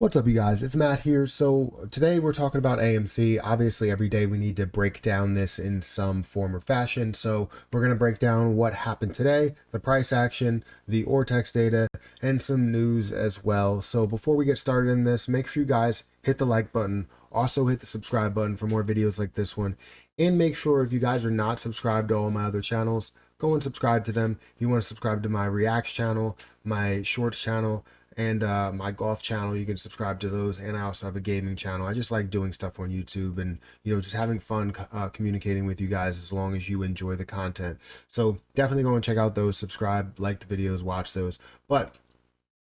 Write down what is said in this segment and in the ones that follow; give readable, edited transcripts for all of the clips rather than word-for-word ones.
What's up, you guys? It's Matt here. So today we're talking about AMC. Obviously, every day we need to break down this in some form or fashion. So we're going to break down what happened today, the price action, the Ortex data, and some news as well. So before we get started in this, make sure you guys hit the like button. Also hit the subscribe button for more videos like this one. And make sure if you guys are not subscribed to all my other channels, go and subscribe to them. If you want to subscribe to my Reacts channel, my Shorts channel, and my golf channel, you can subscribe to those. And I also have a gaming channel. I just like doing stuff on YouTube and just having fun communicating with you guys as long as you enjoy the content. So definitely go and check out those, subscribe, like the videos, watch those. But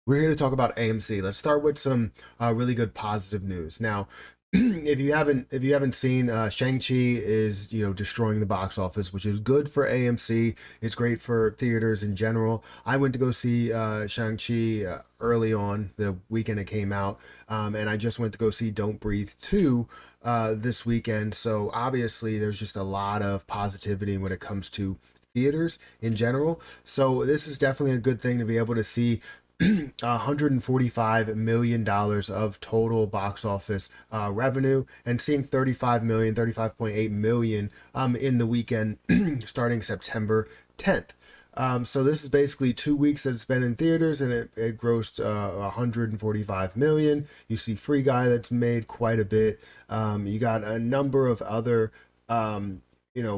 we're here to talk about AMC. Let's start with some really good positive news. Now, if you haven't seen, Shang-Chi is destroying the box office, which is good for AMC. It's great for theaters in general. I went to go see Shang-Chi early on the weekend it came out, and I just went to go see Don't Breathe 2 this weekend. So obviously, there's just a lot of positivity when it comes to theaters in general. So this is definitely a good thing to be able to see $145 million of total box office revenue, and seeing 35.8 million in the weekend starting September 10th. So this is basically 2 weeks that it's been in theaters, and it grossed 145 million. You see Free Guy that's made quite a bit. You got a number of other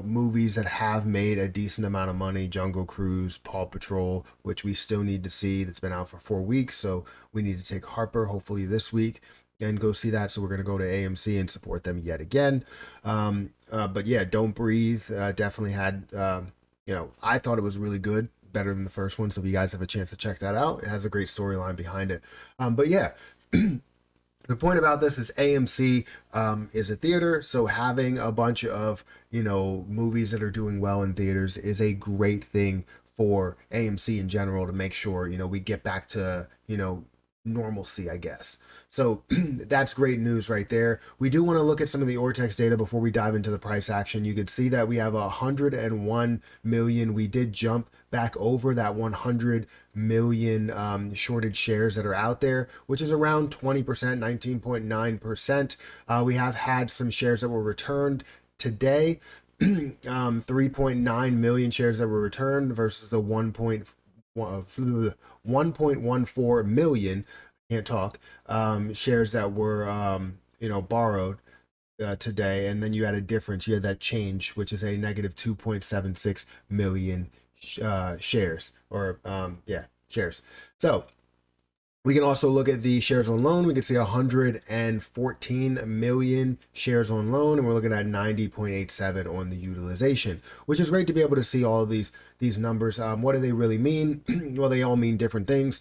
movies that have made a decent amount of money. Jungle Cruise, Paw Patrol, which we still need to see. That's been out for 4 weeks, so we need to take Harper hopefully this week and go see that. So we're gonna go to AMC and support them yet again. But yeah, Don't Breathe definitely had. I thought it was really good, better than the first one. So if you guys have a chance to check that out, it has a great storyline behind it. But yeah. The point about this is AMC is a theater, so having a bunch of movies that are doing well in theaters is a great thing for AMC in general to make sure we get back to normalcy, I guess. So that's great news right there. We do want to look at some of the Ortex data before we dive into the price action. You can see that we have 101 million. We did jump back over that 100 million shorted shares that are out there, which is around 20%, 19.9%. We have had some shares that were returned today. 3.9 million shares that were returned versus the 1.14 million, can't talk, shares that were borrowed today. And then you had a difference, you had that change, which is a negative 2.76 million shares, or shares. So we can also look at the shares on loan. We can see 114 million shares on loan, and we're looking at 90.87 on the utilization, which is great to be able to see all of these numbers. What do they really mean? Well, they all mean different things.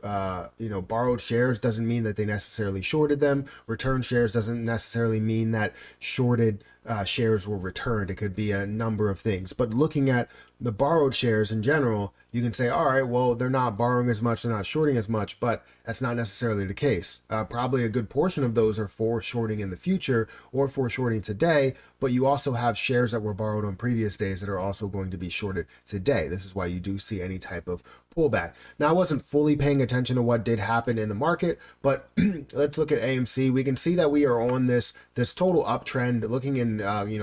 Borrowed shares doesn't mean that they necessarily shorted them. Return shares doesn't necessarily mean that shorted shares were returned. It could be a number of things. But looking at the borrowed shares in general, you can say, all right, well, they're not borrowing as much, they're not shorting as much, but that's not necessarily the case. Probably a good portion of those are for shorting in the future or for shorting today, but you also have shares that were borrowed on previous days that are also going to be shorted today. This is why you do see any type of pullback. Now, I wasn't fully paying attention to what did happen in the market, but let's look at AMC. We can see that we are on this total uptrend, looking in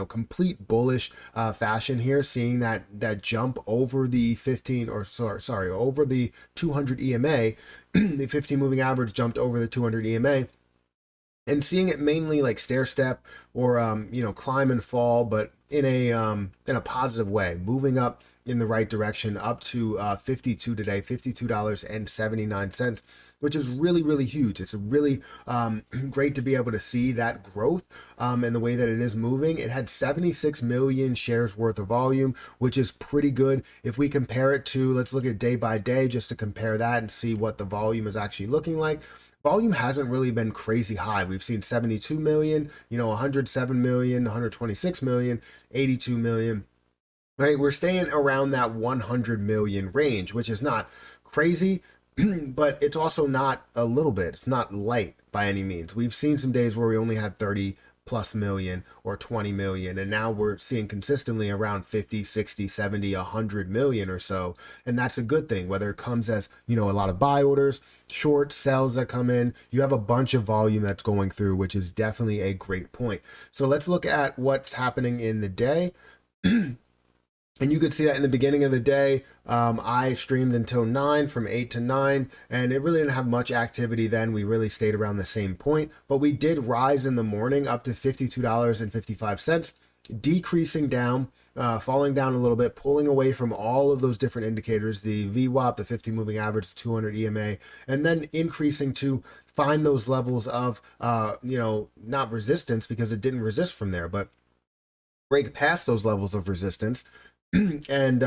complete bullish fashion here, seeing that jump over the 15, or sorry, over the 200 EMA. The 15 moving average jumped over the 200 EMA, and seeing it mainly like stair step or climb and fall, but in a positive way, moving up in the right direction up to 52 today, $52.79, which is really, really huge. It's a really great to be able to see that growth and the way that it is moving. It had 76 million shares worth of volume, which is pretty good. If we compare it to, let's look at day by day just to compare that and see what the volume is actually looking like. Volume hasn't really been crazy high. We've seen 72 million, 107 million, 126 million, 82 million. Right? We're staying around that 100 million range, which is not crazy, but it's also not a little bit. It's not light by any means. We've seen some days where we only had 30 plus million or 20 million. And now we're seeing consistently around 50, 60, 70, 100 million or so. And that's a good thing, whether it comes as, a lot of buy orders, short sells that come in, you have a bunch of volume that's going through, which is definitely a great point. So let's look at what's happening in the day. And you could see that in the beginning of the day, I streamed until 9, from 8 to 9, and it really didn't have much activity then. We really stayed around the same point, but we did rise in the morning up to $52.55, decreasing down, falling down a little bit, pulling away from all of those different indicators, the VWAP, the 50 moving average, 200 EMA, and then increasing to find those levels of, not resistance, because it didn't resist from there, but break past those levels of resistance and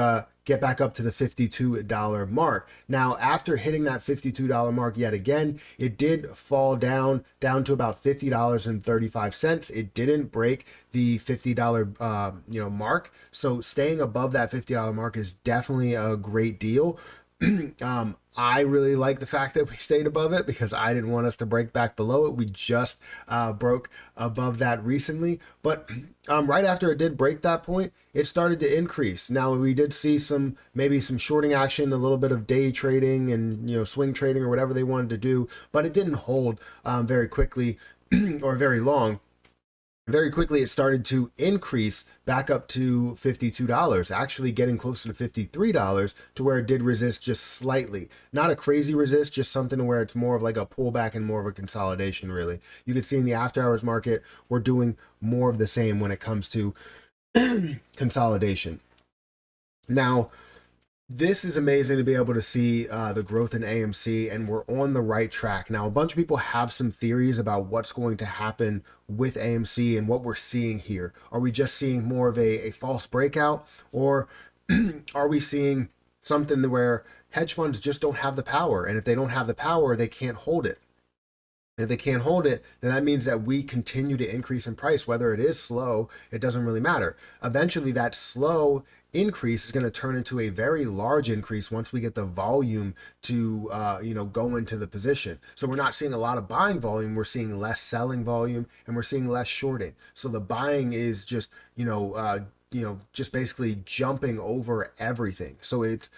get back up to the $52 mark. Now, after hitting that $52 mark yet again, it did fall down to about $50.35. It didn't break the $50 mark. So staying above that $50 mark is definitely a great deal. I really like the fact that we stayed above it because I didn't want us to break back below it. We just broke above that recently, but right after it did break that point, it started to increase. Now we did see maybe some shorting action, a little bit of day trading and swing trading or whatever they wanted to do, but it didn't hold very quickly or very long. Very quickly, it started to increase back up to $52, actually getting closer to $53 to where it did resist just slightly. Not a crazy resist, just something where it's more of like a pullback and more of a consolidation, really. You can see in the after hours market, we're doing more of the same when it comes to consolidation. Now, this is amazing to be able to see the growth in AMC, and we're on the right track. Now, a bunch of people have some theories about what's going to happen with AMC and what we're seeing here. Are we just seeing more of a false breakout, or are we seeing something where hedge funds just don't have the power? And if they don't have the power, they can't hold it. And if they can't hold it, then that means that we continue to increase in price. Whether it is slow, it doesn't really matter. Eventually, that slow increase is going to turn into a very large increase once we get the volume to go into the position. So we're not seeing a lot of buying volume, we're seeing less selling volume, and we're seeing less shorting. So the buying is just just basically jumping over everything. So it's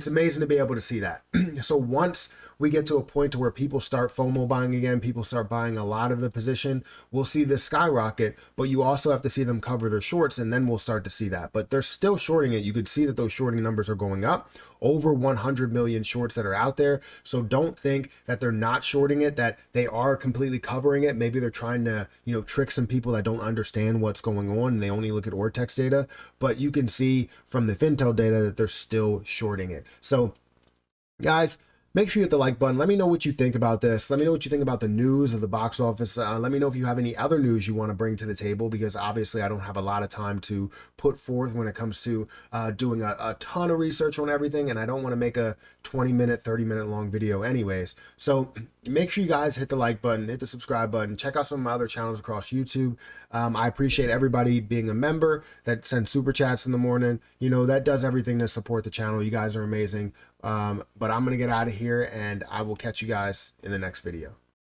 amazing to be able to see that. So once we get to a point to where people start FOMO buying again, people start buying a lot of the position, we'll see this skyrocket, but you also have to see them cover their shorts, and then we'll start to see that. But they're still shorting it. You could see that those shorting numbers are going up, over 100 million shorts that are out there. So don't think that they're not shorting it, that they are completely covering it. Maybe they're trying to, trick some people that don't understand what's going on and they only look at Ortex data, but you can see from the Fintel data that they're still shorting it. So guys, make sure you hit the like button. Let me know what you think about this. Let me know what you think about the news of the box office. Let me know if you have any other news you want to bring to the table, because obviously I don't have a lot of time to put forth when it comes to doing a ton of research on everything, and I don't want to make a 20-minute, 30-minute long video anyways. So make sure you guys hit the like button, hit the subscribe button, check out some of my other channels across YouTube. I appreciate everybody being a member that sends super chats in the morning. That does everything to support the channel. You guys are amazing. But I'm going to get out of here, and I will catch you guys in the next video.